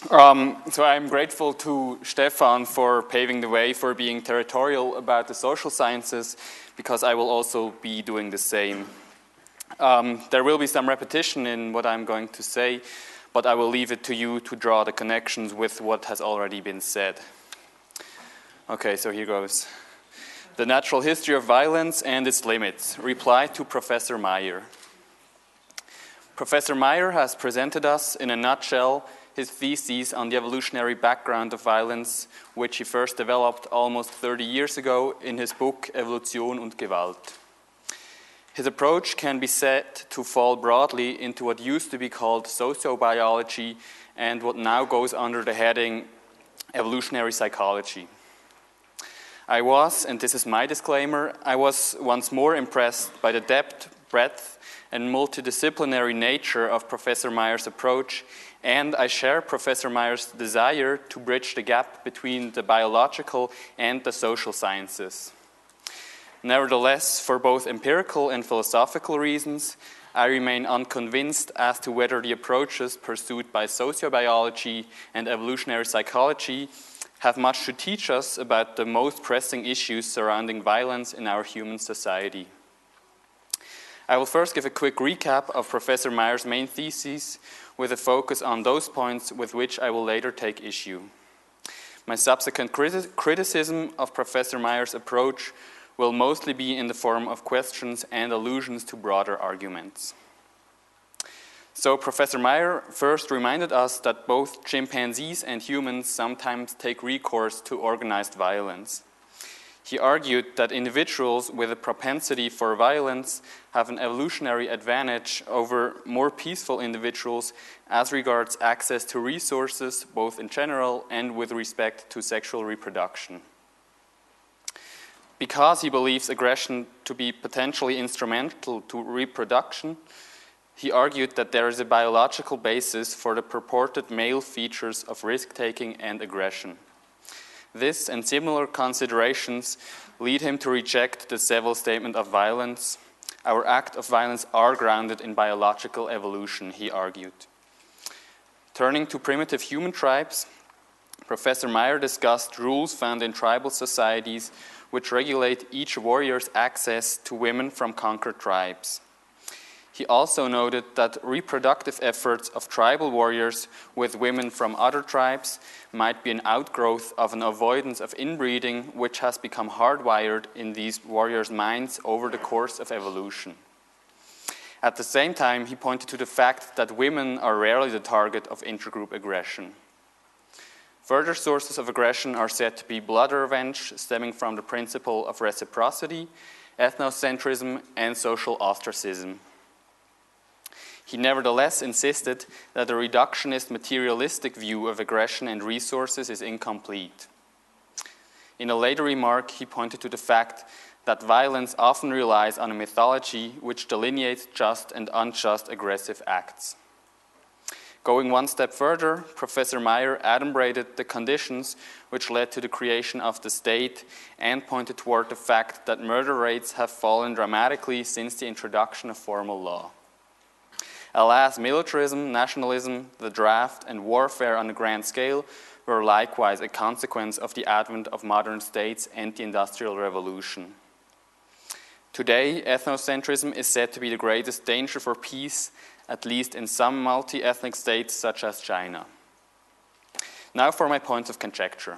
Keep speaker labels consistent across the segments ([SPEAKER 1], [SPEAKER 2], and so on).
[SPEAKER 1] So I'm grateful to Stefan for paving the way for being territorial about the social sciences, because I will also be doing the same. There will be some repetition in what I'm going to say, but I will leave it to you to draw the connections with what has already been said. Okay, so here goes. The Natural History of Violence and Its Limits. Reply to Professor Meyer. Professor Meyer has presented us, in a nutshell, his thesis on the evolutionary background of violence, which he first developed almost 30 years ago in his book Evolution und Gewalt. His approach can be said to fall broadly into what used to be called sociobiology and what now goes under the heading evolutionary psychology. I was, and this is my disclaimer, I was once more impressed by the depth, breadth, and multidisciplinary nature of Professor Meyer's approach, and I share Professor Meyer's desire to bridge the gap between the biological and the social sciences. Nevertheless, for both empirical and philosophical reasons, I remain unconvinced as to whether the approaches pursued by sociobiology and evolutionary psychology have much to teach us about the most pressing issues surrounding violence in our human society. I will first give a quick recap of Professor Meyer's main theses, with a focus on those points with which I will later take issue. My subsequent criticism of Professor Meyer's approach will mostly be in the form of questions and allusions to broader arguments. So Professor Meyer first reminded us that both chimpanzees and humans sometimes take recourse to organized violence. He argued that individuals with a propensity for violence have an evolutionary advantage over more peaceful individuals as regards access to resources, both in general and with respect to sexual reproduction. Because he believes aggression to be potentially instrumental to reproduction, he argued that there is a biological basis for the purported male features of risk-taking and aggression. This and similar considerations lead him to reject the Seville statement of violence. Our acts of violence are grounded in biological evolution, he argued. Turning to primitive human tribes, Professor Meyer discussed rules found in tribal societies which regulate each warrior's access to women from conquered tribes. He also noted that reproductive efforts of tribal warriors with women from other tribes might be an outgrowth of an avoidance of inbreeding which has become hardwired in these warriors' minds over the course of evolution. At the same time, he pointed to the fact that women are rarely the target of intergroup aggression. Further sources of aggression are said to be blood revenge, stemming from the principle of reciprocity, ethnocentrism, and social ostracism. He nevertheless insisted that a reductionist materialistic view of aggression and resources is incomplete. In a later remark, he pointed to the fact that violence often relies on a mythology which delineates just and unjust aggressive acts. Going one step further, Professor Meyer adumbrated the conditions which led to the creation of the state and pointed toward the fact that murder rates have fallen dramatically since the introduction of formal law. Alas, militarism, nationalism, the draft, and warfare on a grand scale were likewise a consequence of the advent of modern states and the Industrial Revolution. Today, ethnocentrism is said to be the greatest danger for peace, at least in some multi-ethnic states such as China. Now for my points of conjecture.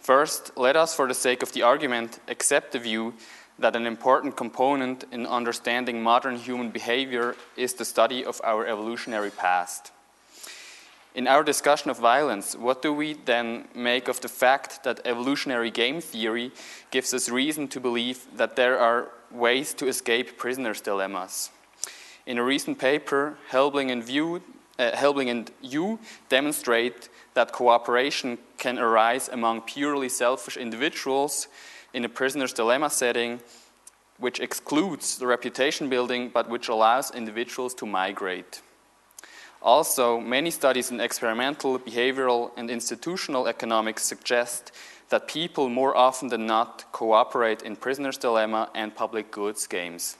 [SPEAKER 1] First, let us, for the sake of the argument, accept the view that an important component in understanding modern human behavior is the study of our evolutionary past. In our discussion of violence, what do we then make of the fact that evolutionary game theory gives us reason to believe that there are ways to escape prisoners' dilemmas? In a recent paper, Helbling and Yu demonstrate that cooperation can arise among purely selfish individuals in a prisoner's dilemma setting, which excludes the reputation building, but which allows individuals to migrate. Also, many studies in experimental, behavioral, and institutional economics suggest that people more often than not cooperate in prisoner's dilemma and public goods games.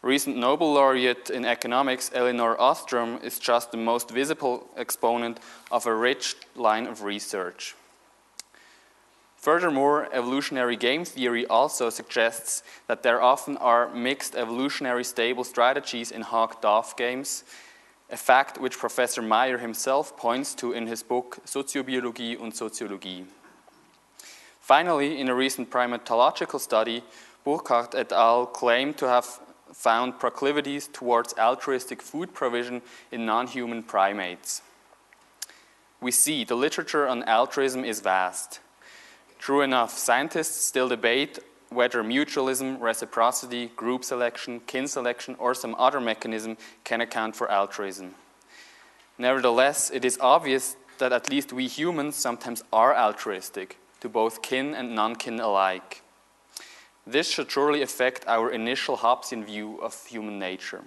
[SPEAKER 1] Recent Nobel laureate in economics Elinor Ostrom is just the most visible exponent of a rich line of research. Furthermore, evolutionary game theory also suggests that there often are mixed evolutionary stable strategies in hog-dove games, a fact which Professor Meyer himself points to in his book Soziobiologie und Soziologie. Finally, in a recent primatological study, Burkhardt et al. Claimed to have found proclivities towards altruistic food provision in non-human primates. We see the literature on altruism is vast. True enough, scientists still debate whether mutualism, reciprocity, group selection, kin selection, or some other mechanism can account for altruism. Nevertheless, it is obvious that at least we humans sometimes are altruistic, to both kin and non-kin alike. This should surely affect our initial Hobbesian view of human nature.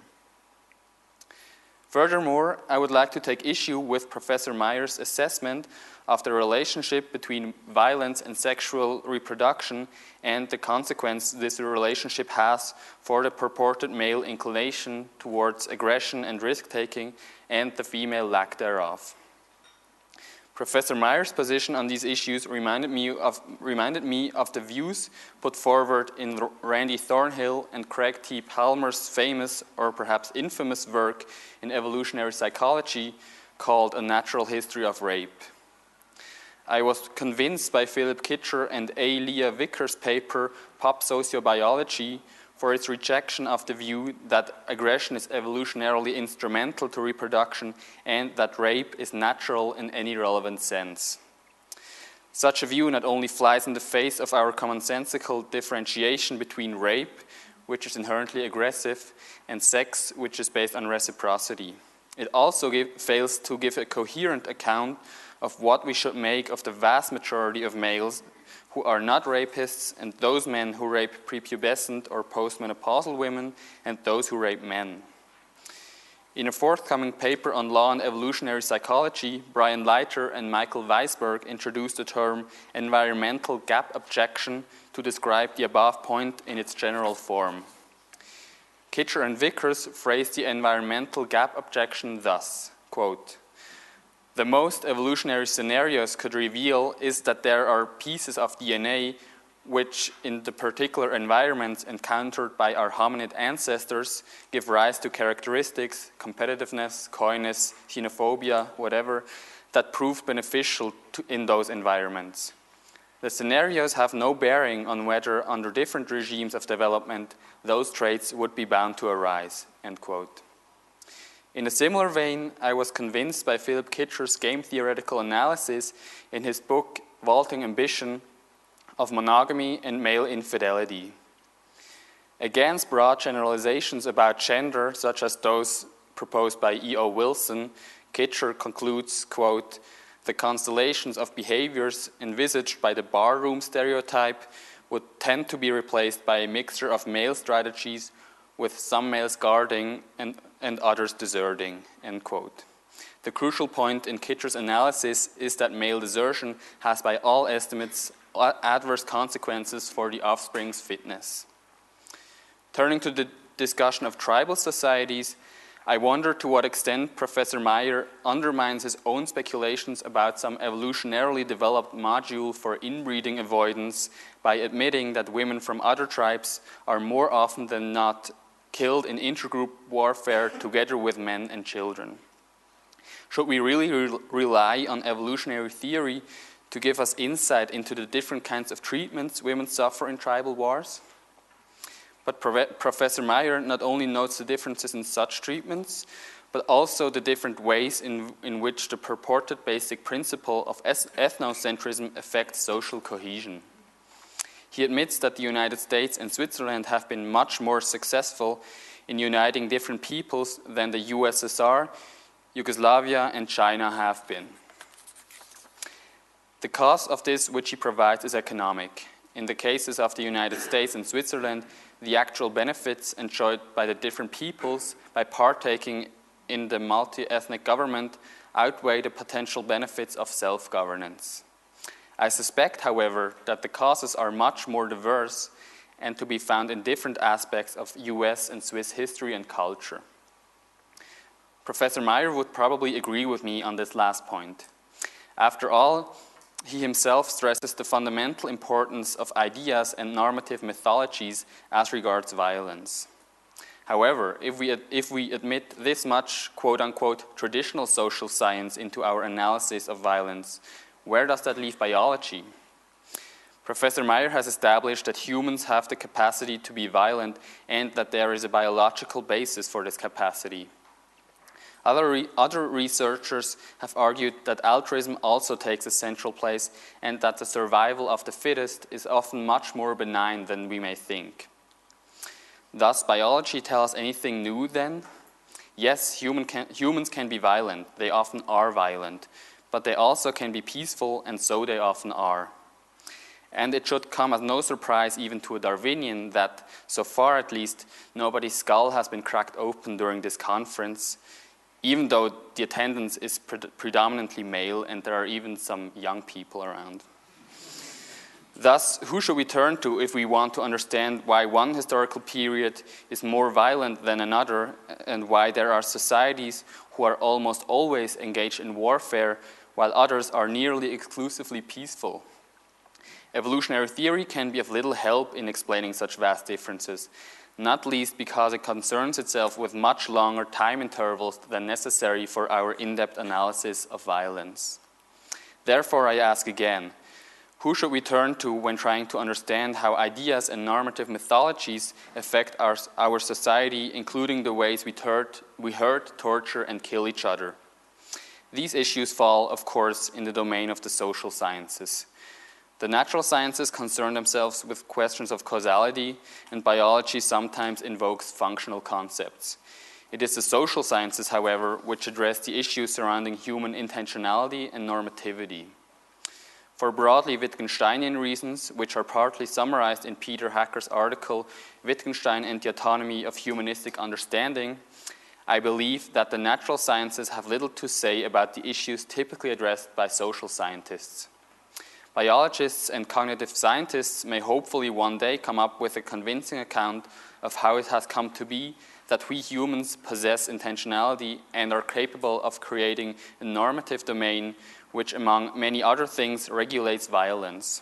[SPEAKER 1] Furthermore, I would like to take issue with Professor Meyer's assessment of the relationship between violence and sexual reproduction and the consequence this relationship has for the purported male inclination towards aggression and risk-taking and the female lack thereof. Professor Meyer's position on these issues reminded me of the views put forward in Randy Thornhill and Craig T. Palmer's famous, or perhaps infamous, work in evolutionary psychology called A Natural History of Rape. I was convinced by Philip Kitcher and A. Leah Vickers' paper, Pop Sociobiology, for its rejection of the view that aggression is evolutionarily instrumental to reproduction and that rape is natural in any relevant sense. Such a view not only flies in the face of our commonsensical differentiation between rape, which is inherently aggressive, and sex, which is based on reciprocity. It also fails to give a coherent account of what we should make of the vast majority of males who are not rapists, and those men who rape prepubescent or postmenopausal women, and those who rape men. In a forthcoming paper on law and evolutionary psychology, Brian Leiter and Michael Weisberg introduced the term environmental gap objection to describe the above point in its general form. Kitcher and Vickers phrased the environmental gap objection thus, quote, "The most evolutionary scenarios could reveal is that there are pieces of DNA which, in the particular environments encountered by our hominid ancestors, give rise to characteristics, competitiveness, coyness, xenophobia, whatever, that prove beneficial in those environments. The scenarios have no bearing on whether, under different regimes of development, those traits would be bound to arise," end quote. In a similar vein, I was convinced by Philip Kitcher's game theoretical analysis in his book Vaulting Ambition of monogamy and male infidelity. Against broad generalizations about gender, such as those proposed by E.O. Wilson, Kitcher concludes, quote, "The constellations of behaviors envisaged by the barroom stereotype would tend to be replaced by a mixture of male strategies with some males guarding and others deserting," end quote. The crucial point in Kitcher's analysis is that male desertion has by all estimates adverse consequences for the offspring's fitness. Turning to the discussion of tribal societies, I wonder to what extent Professor Meyer undermines his own speculations about some evolutionarily developed module for inbreeding avoidance by admitting that women from other tribes are more often than not killed in intergroup warfare together with men and children. Should we really rely on evolutionary theory to give us insight into the different kinds of treatments women suffer in tribal wars? But Professor Meyer not only notes the differences in such treatments, but also the different ways in which the purported basic principle of ethnocentrism affects social cohesion. He admits that the United States and Switzerland have been much more successful in uniting different peoples than the USSR, Yugoslavia, and China have been. The cause of this which he provides is economic. In the cases of the United States and Switzerland, the actual benefits enjoyed by the different peoples by partaking in the multi-ethnic government outweigh the potential benefits of self-governance. I suspect, however, that the causes are much more diverse and to be found in different aspects of US and Swiss history and culture. Professor Meyer would probably agree with me on this last point. After all, he himself stresses the fundamental importance of ideas and normative mythologies as regards violence. However, if we admit this much quote-unquote traditional social science into our analysis of violence, where does that leave biology? Professor Meyer has established that humans have the capacity to be violent and that there is a biological basis for this capacity. Other researchers have argued that altruism also takes a central place and that the survival of the fittest is often much more benign than we may think. Does biology tell us anything new then? Yes, humans can be violent. They often are violent. But they also can be peaceful, and so they often are. And it should come as no surprise even to a Darwinian that, so far at least, nobody's skull has been cracked open during this conference, even though the attendance is predominantly male and there are even some young people around. Thus, who should we turn to if we want to understand why one historical period is more violent than another and why there are societies who are almost always engaged in warfare while others are nearly exclusively peaceful? Evolutionary theory can be of little help in explaining such vast differences, not least because it concerns itself with much longer time intervals than necessary for our in-depth analysis of violence. Therefore, I ask again, who should we turn to when trying to understand how ideas and normative mythologies affect our society, including the ways we hurt, torture, and kill each other? These issues fall, of course, in the domain of the social sciences. The natural sciences concern themselves with questions of causality, and biology sometimes invokes functional concepts. It is the social sciences, however, which address the issues surrounding human intentionality and normativity. For broadly Wittgensteinian reasons, which are partly summarized in Peter Hacker's article, Wittgenstein and the Autonomy of Humanistic Understanding, I believe that the natural sciences have little to say about the issues typically addressed by social scientists. Biologists and cognitive scientists may hopefully one day come up with a convincing account of how it has come to be that we humans possess intentionality and are capable of creating a normative domain which, among many other things, regulates violence.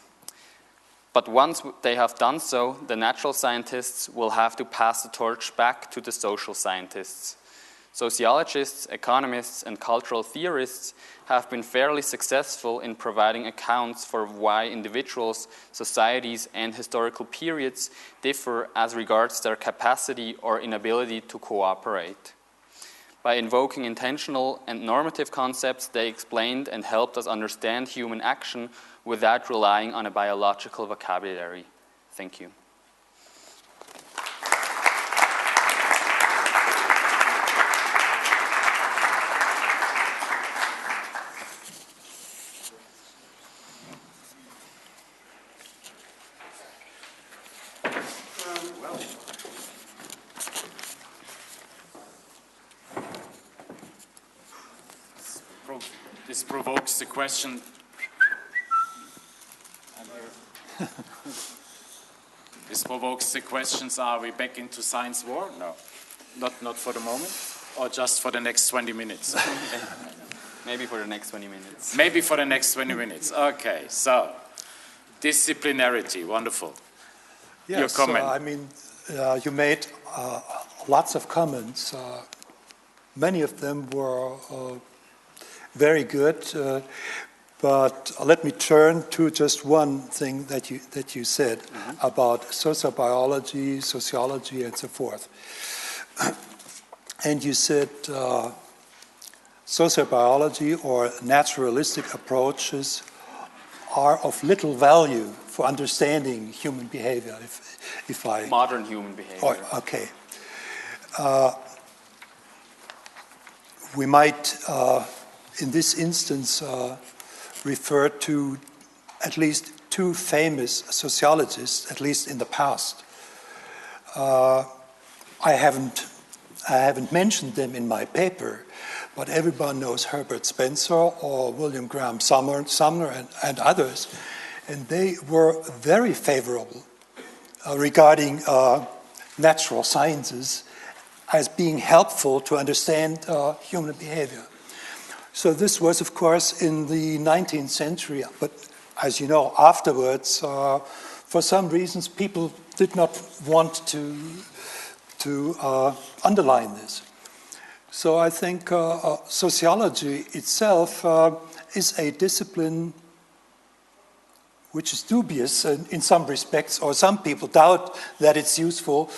[SPEAKER 1] But once they have done so, the natural scientists will have to pass the torch back to the social scientists. Sociologists, economists, and cultural theorists have been fairly successful in providing accounts for why individuals, societies, and historical periods differ as regards their capacity or inability to cooperate. By invoking intentional and normative concepts, they explained and helped us understand human action without relying on a biological vocabulary. Thank you.
[SPEAKER 2] This provokes the question. This provokes the questions: are we back into science war? No, not for the moment, or just for the next 20 minutes.
[SPEAKER 1] Maybe for the next 20 minutes.
[SPEAKER 2] Maybe for the next 20 minutes. Okay, so disciplinarity, wonderful.
[SPEAKER 3] Yes,
[SPEAKER 2] your comment.
[SPEAKER 3] I mean, you made lots of comments. Many of them were very good, but let me turn to just one thing that you said about sociobiology, sociology, and so forth. And you said sociobiology or naturalistic approaches are of little value for understanding human behavior. If I
[SPEAKER 1] modern human behavior.
[SPEAKER 3] Oh, okay. We might, in this instance, refer to at least two famous sociologists, at least in the past. I haven't mentioned them in my paper, but everyone knows Herbert Spencer or William Graham Sumner and others, and they were very favorable regarding natural sciences as being helpful to understand human behavior. So this was, of course, in the 19th century, but as you know, afterwards, for some reasons, people did not want to underline this. So I think sociology itself is a discipline which is dubious in some respects, or some people doubt that it's useful.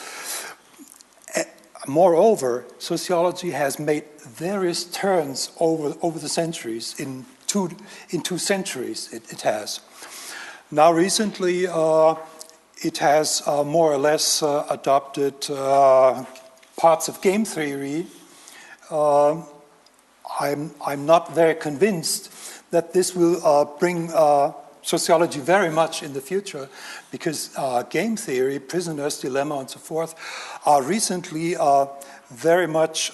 [SPEAKER 3] Moreover, sociology has made various turns over the centuries. In two centuries, it has. Now, recently, it has more or less adopted parts of game theory. I'm not very convinced that this will bring sociology very much in the future, because game theory, prisoner's dilemma, and so forth, are recently very much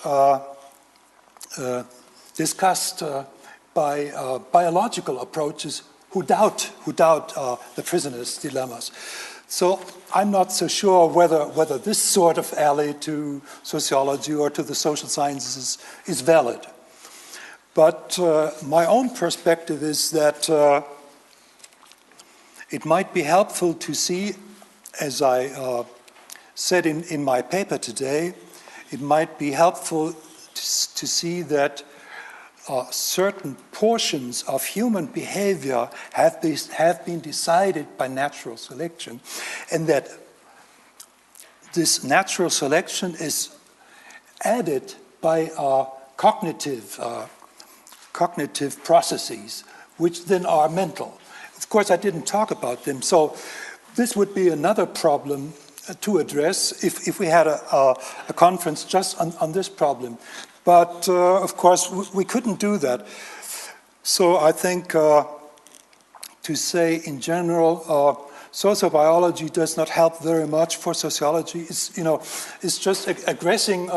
[SPEAKER 3] discussed by biological approaches who doubt the prisoner's dilemmas. So I'm not so sure whether this sort of alley to sociology or to the social sciences is valid. But my own perspective is that it might be helpful to see, as I said in my paper today, it might be helpful to see that certain portions of human behavior have been decided by natural selection, and that this natural selection is added by cognitive processes, which then are mental. Of course, I didn't talk about them, so this would be another problem to address if we had a conference just on this problem. But, of course, we couldn't do that. So I think to say in general, sociobiology does not help very much for sociology. It's just aggressing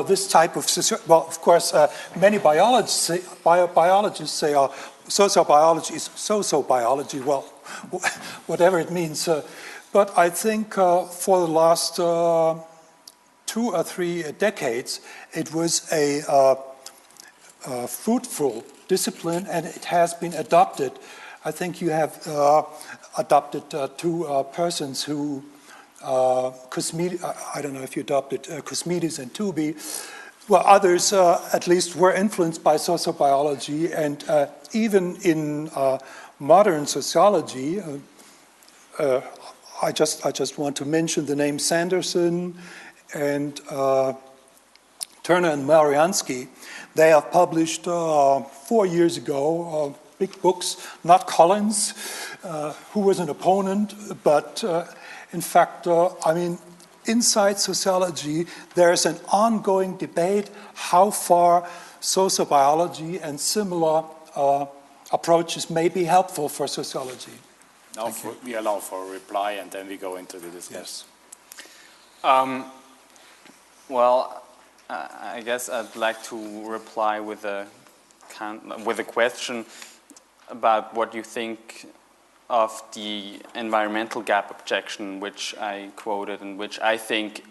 [SPEAKER 3] this type of well, of course, many biologists say sociobiology is socio-biology. Well, whatever it means. But I think for the last 2 or 3 decades, it was a fruitful discipline, and it has been adopted. I think you have adopted 2 persons who, I don't know if you adopted Cosmides and Tooby. Well, others at least were influenced by sociobiology, and even in modern sociology, I just want to mention the name Sanderson and Turner and Mariansky. They have published 4 years ago big books, not Collins, who was an opponent, but in fact, I mean, inside sociology, there's an ongoing debate how far sociobiology and similar approaches may be helpful for sociology.
[SPEAKER 2] Now we allow for a reply, and then we go into the discussion.
[SPEAKER 1] Yes. Well, I guess I'd like to reply with a question about what you think of the environmental gap objection, which I quoted, and which I think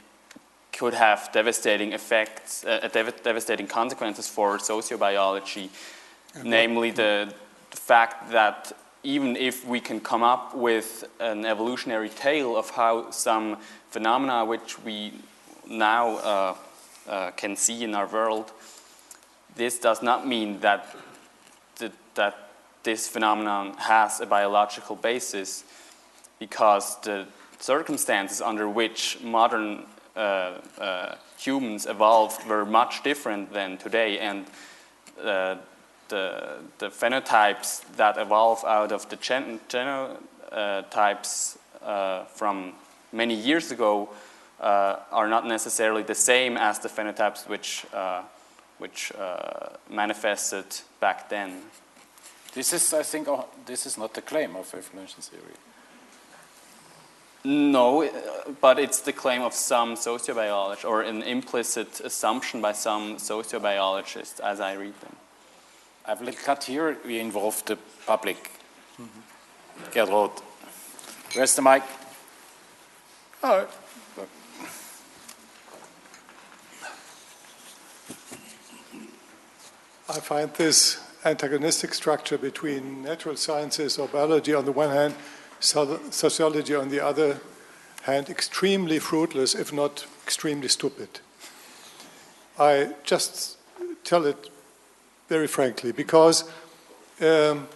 [SPEAKER 1] could have devastating effects, devastating consequences for sociobiology, namely the fact that even if we can come up with an evolutionary tale of how some phenomena which we now can see in our world, this does not mean that this phenomenon has a biological basis, because the circumstances under which modern humans evolved were much different than today, and the phenotypes that evolve out of the genotypes from many years ago are not necessarily the same as the phenotypes which manifested back then.
[SPEAKER 2] This is, I think, this is not the claim of evolution theory.
[SPEAKER 1] No, but it's the claim of some sociobiologists, or an implicit assumption by some sociobiologists, as I read them.
[SPEAKER 2] I will cut here. We involve the public. Gerd Roth. Where's the mic?
[SPEAKER 4] I find this antagonistic structure between natural sciences or biology on the one hand, sociology on the other hand, extremely fruitless, if not extremely stupid. I just tell it very frankly, because the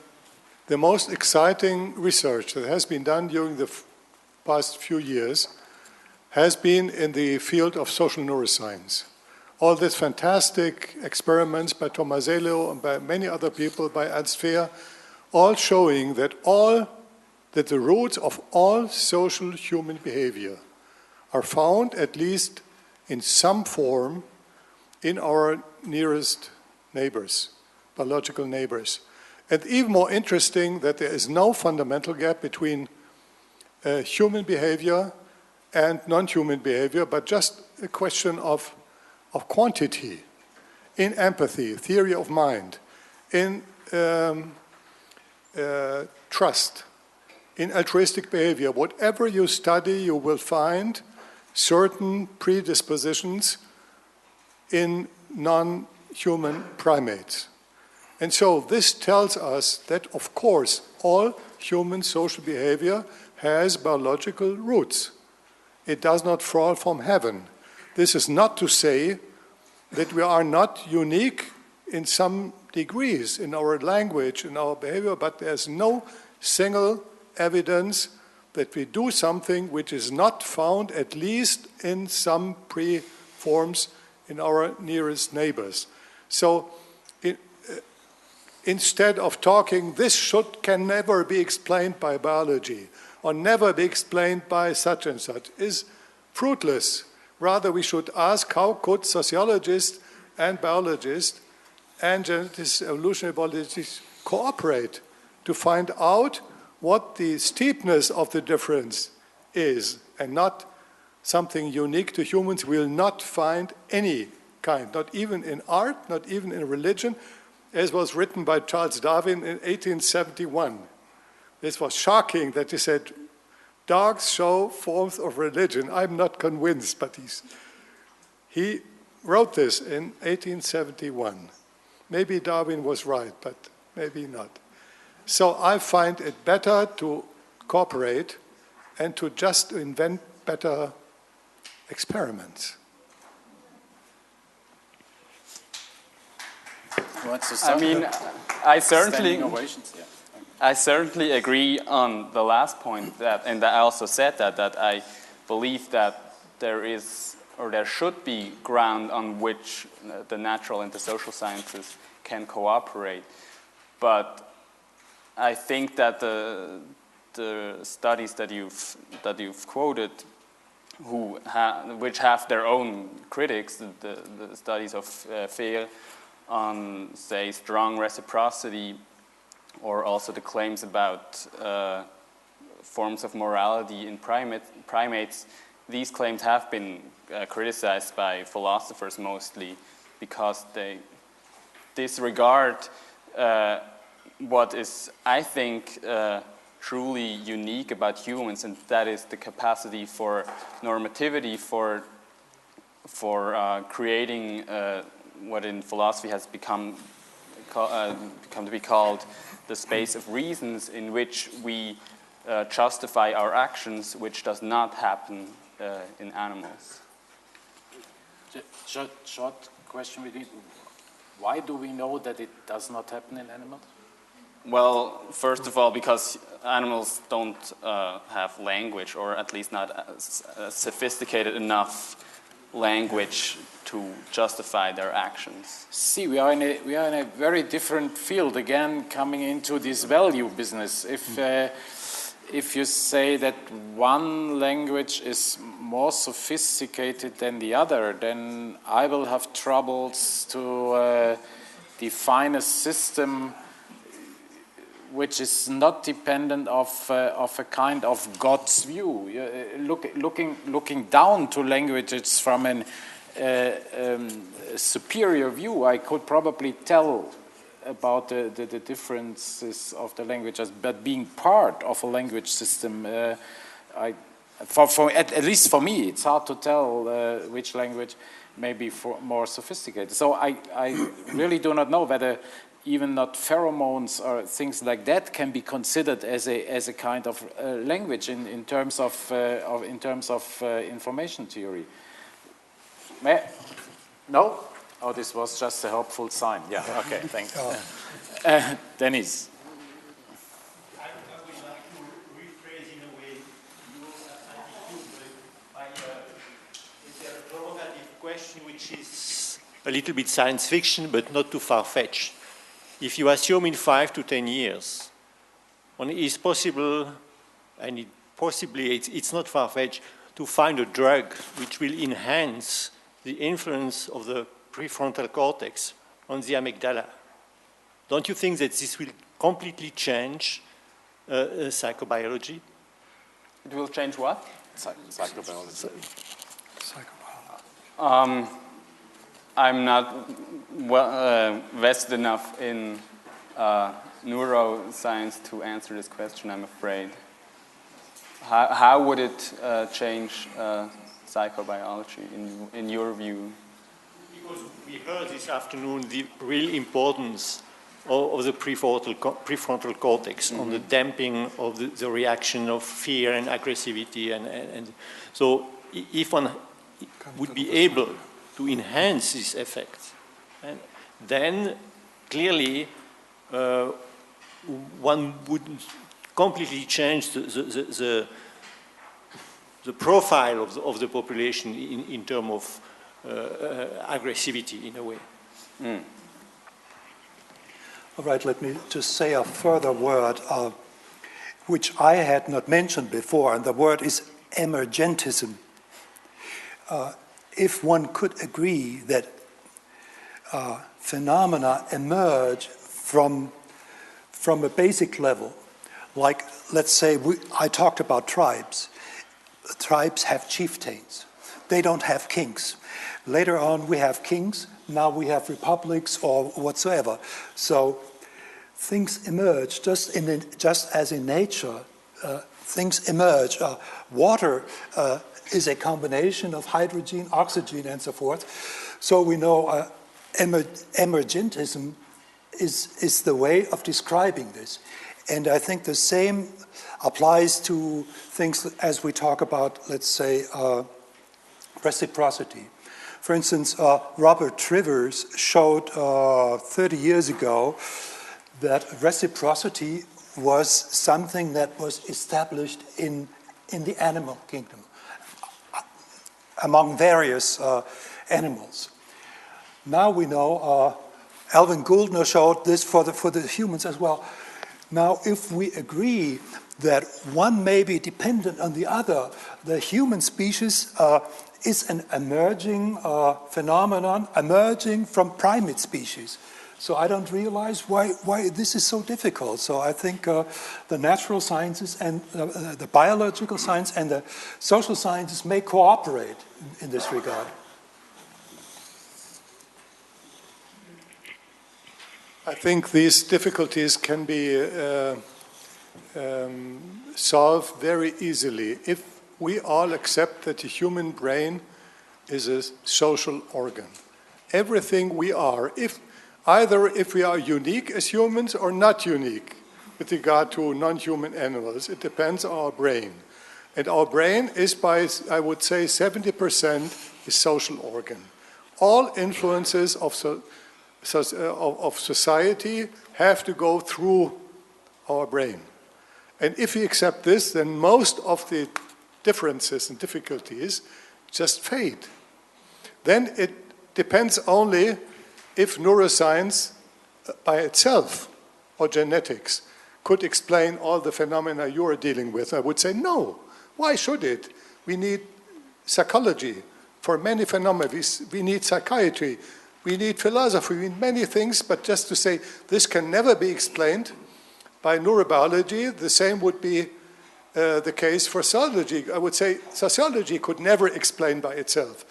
[SPEAKER 4] most exciting research that has been done during the past few years has been in the field of social neuroscience. All these fantastic experiments by Tomasello and by many other people, by Ernst Fehr, all showing that the roots of all social human behavior are found, at least in some form, in our nearest neighbors, biological neighbors. And even more interesting, that there is no fundamental gap between human behavior and non-human behavior, but just a question of quantity, in empathy, theory of mind, in trust, in altruistic behavior. Whatever you study, you will find certain predispositions in non-human primates. And so this tells us that, of course, all human social behavior has biological roots. It does not fall from heaven. This is not to say that we are not unique in some degrees in our language, in our behavior, but there's no single evidence that we do something which is not found, at least in some pre-forms, in our nearest neighbors. So instead of talking, this can never be explained by biology, or never be explained by such and such, is fruitless. Rather, we should ask, how could sociologists and biologists and geneticists, evolutionary biologists cooperate to find out what the steepness of the difference is, and not something unique to humans. We'll not find any kind, not even in art, not even in religion, as was written by Charles Darwin in 1871. This was shocking that he said, dogs show forms of religion. I'm not convinced, but he wrote this in 1871. Maybe Darwin was right, but maybe not. So I find it better to cooperate and to just invent better experiments.
[SPEAKER 1] I mean, I certainly agree on the last point, and I also said that I believe that there is, or there should be, ground on which the natural and the social sciences can cooperate. But I think that the studies that you've quoted, which have their own critics, the studies of Fehr on, say, strong reciprocity, or also the claims about forms of morality in primates, these claims have been criticized by philosophers mostly because they disregard what is, I think, truly unique about humans, and that is the capacity for normativity, for creating what in philosophy has become to be called the space of reasons, in which we justify our actions, which does not happen in animals.
[SPEAKER 2] Short question: why do we know that it does not happen in animals?
[SPEAKER 1] Well, first of all, because animals don't have language, or at least not sophisticated enough language to justify their actions.
[SPEAKER 2] See, we are in a very different field again, coming into this value business. If you say that one language is more sophisticated than the other, then I will have troubles to define a system which is not dependent of a kind of God's view. Looking down to languages from an superior view, I could probably tell about the differences of the languages, but being part of a language system, I At least for me, it's hard to tell which language may be more sophisticated. So I really do not know whether even not pheromones or things like that can be considered as a kind of language in terms of information theory. No? Oh, this was just a helpful sign. Yeah. Okay. Thanks. Dennis.
[SPEAKER 5] I would like to rephrase in a way your attitude by is there a provocative question which is a little bit science fiction but not too far-fetched. If you assume in 5 to 10 years, when it is possible, and it's not far-fetched, to find a drug which will enhance the influence of the prefrontal cortex on the amygdala, don't you think that this will completely change psychobiology?
[SPEAKER 1] It will change what?
[SPEAKER 2] Psychobiology.
[SPEAKER 1] I'm not vested enough in neuroscience to answer this question, I'm afraid. How would it change psychobiology in your view?
[SPEAKER 5] Because we heard this afternoon the real importance of the prefrontal cortex on the damping of the reaction of fear and aggressivity. And so if one would be able to enhance this effect, and then clearly one would completely change the profile of the population in terms of aggressivity in a way.
[SPEAKER 1] Mm.
[SPEAKER 3] All right, let me just say a further word, which I had not mentioned before, and the word is emergentism. If one could agree that phenomena emerge from a basic level, like, let's say, I talked about tribes. Tribes have chieftains. They don't have kings. Later on, we have kings. Now we have republics or whatsoever. So things emerge just as in nature. Things emerge. Water is a combination of hydrogen, oxygen, and so forth. So we know emergentism is the way of describing this. And I think the same applies to things as we talk about, let's say, reciprocity. For instance, Robert Trivers showed 30 years ago that reciprocity was something that was established in the animal kingdom among various animals. Now we know, Alvin Gouldner showed this for the humans as well. Now, if we agree that one may be dependent on the other, the human species is an emerging phenomenon, emerging from primate species. So I don't realize why this is so difficult. So I think the natural sciences and the biological science and the social sciences may cooperate in this regard.
[SPEAKER 4] I think these difficulties can be solved very easily if we all accept that the human brain is a social organ. Everything we are, either if we are unique as humans or not unique with regard to non-human animals, it depends on our brain. And our brain is by, I would say, 70% a social organ. All influences of society have to go through our brain. And if we accept this, then most of the differences and difficulties just fade. Then it depends only if neuroscience by itself or genetics could explain all the phenomena you are dealing with. I would say no. Why should it? We need psychology for many phenomena. We need psychiatry. We need philosophy. We need many things, but just to say this can never be explained by neurobiology, the same would be the case for sociology. I would say sociology could never explain by itself.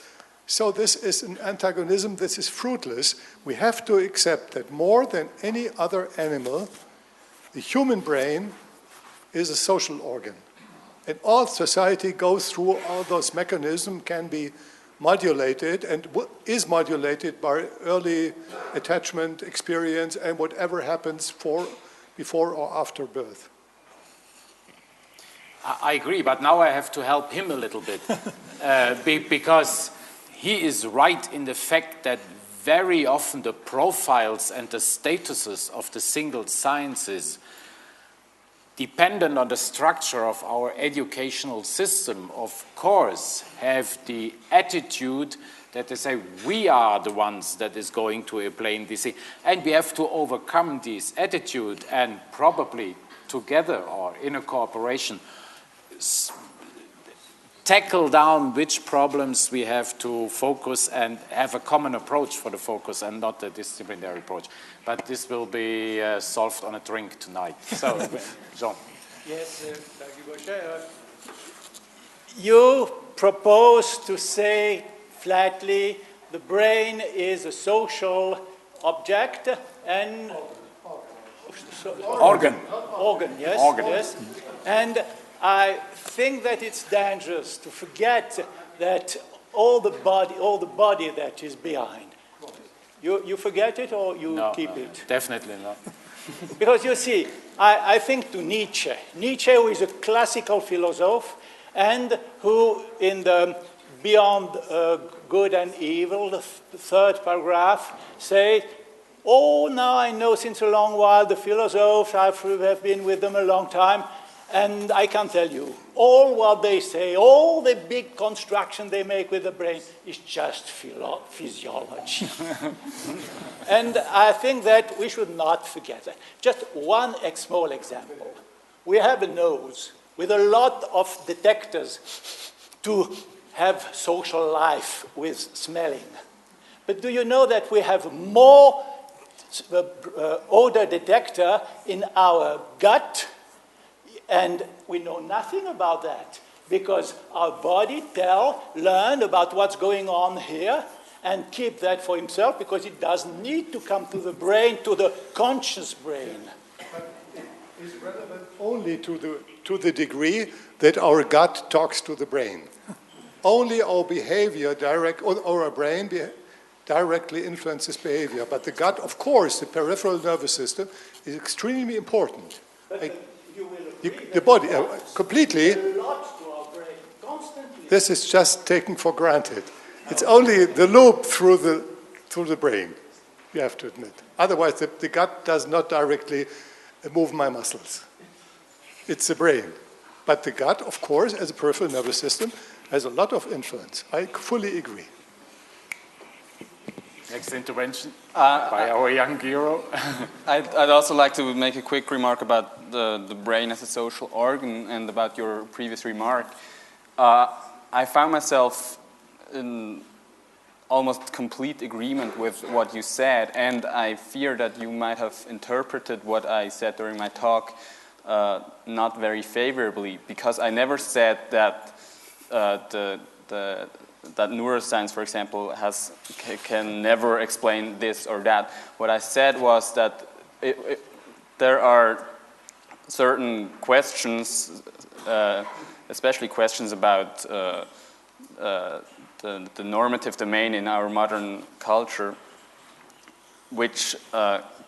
[SPEAKER 4] So this is an antagonism. This is fruitless. We have to accept that more than any other animal, the human brain is a social organ. And all society goes through all those mechanisms, can be modulated and is modulated by early attachment experience and whatever happens before or after birth.
[SPEAKER 2] I agree, but now I have to help him a little bit because he is right in the fact that very often the profiles and the statuses of the single sciences, dependent on the structure of our educational system, of course, have the attitude that they say we are the ones that is going to explain this thing. And we have to overcome this attitude and probably together or in a cooperation tackle down which problems we have to focus and have a common approach for the focus and not a disciplinary approach. But this will be solved on a drink tonight. So, Jean.
[SPEAKER 6] Yes, thank you, Gaucher. You propose to say flatly the brain is a social object and
[SPEAKER 2] Organ.
[SPEAKER 6] Yes,
[SPEAKER 2] Organ.
[SPEAKER 6] yes. And I think that it's dangerous to forget that all the body that is behind. You forget it or you keep it?
[SPEAKER 2] Definitely not.
[SPEAKER 6] Because you see, I think to Nietzsche. Nietzsche, who is a classical philosopher and who in the Beyond Good and Evil, the third paragraph, say, oh, now I know since a long while the philosophers, I've been with them a long time, and I can tell you, all what they say, all the big construction they make with the brain is just physiology. And I think that we should not forget that. Just one small example. We have a nose with a lot of detectors to have social life with smelling. But do you know that we have more odor detector in our gut? And we know nothing about that because our body learned about what's going on here and keep that for himself because it doesn't need to come to the brain, to the conscious brain.
[SPEAKER 4] But it is relevant only to the degree that our gut talks to the brain. Only our behavior or our brain directly influences behavior. But the gut, of course, the peripheral nervous system is extremely important. The body, completely. This is just taken for granted. It's only the loop through the brain, you have to admit. Otherwise, the gut does not directly move my muscles. It's the brain. But the gut, of course, as a peripheral nervous system, has a lot of influence. I fully agree.
[SPEAKER 2] Next intervention by our young hero.
[SPEAKER 1] I'd also like to make a quick remark about the brain as a social organ and about your previous remark. I found myself in almost complete agreement with what you said, and I fear that you might have interpreted what I said during my talk not very favorably, because I never said that that neuroscience, for example, can never explain this or that. What I said was that there are certain questions, especially questions about the normative domain in our modern culture, which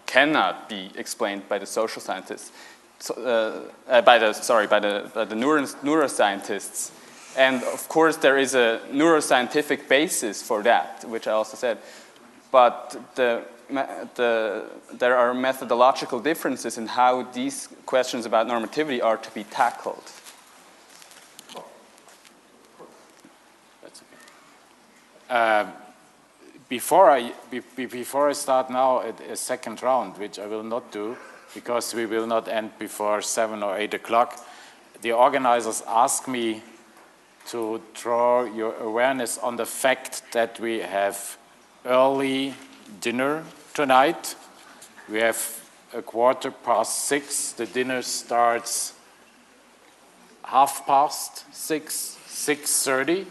[SPEAKER 1] cannot be explained by the social scientists, by the neuroscientists. And of course, there is a neuroscientific basis for that, which I also said. But there are methodological differences in how these questions about normativity are to be tackled.
[SPEAKER 2] That's okay. Before I start now a second round, which I will not do, because we will not end before 7 or 8 o'clock, the organizers asked me to draw your awareness on the fact that we have early dinner tonight. We have 6:15. The dinner starts 6:30. 6:30.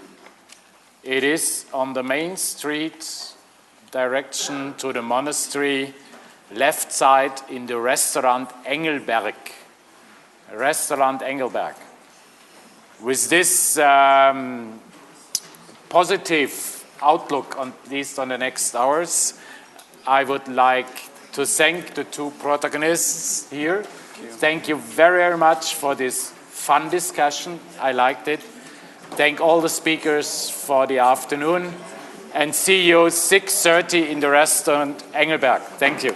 [SPEAKER 2] It is on the main street, direction to the monastery, left side in the restaurant Engelberg. Restaurant Engelberg. with this positive outlook, on, at least on the next hours, I would like to thank the two protagonists here. Thank you very, very much for this fun discussion. I liked it. Thank all the speakers for the afternoon. And see you 6:30 in the restaurant Engelberg. Thank you.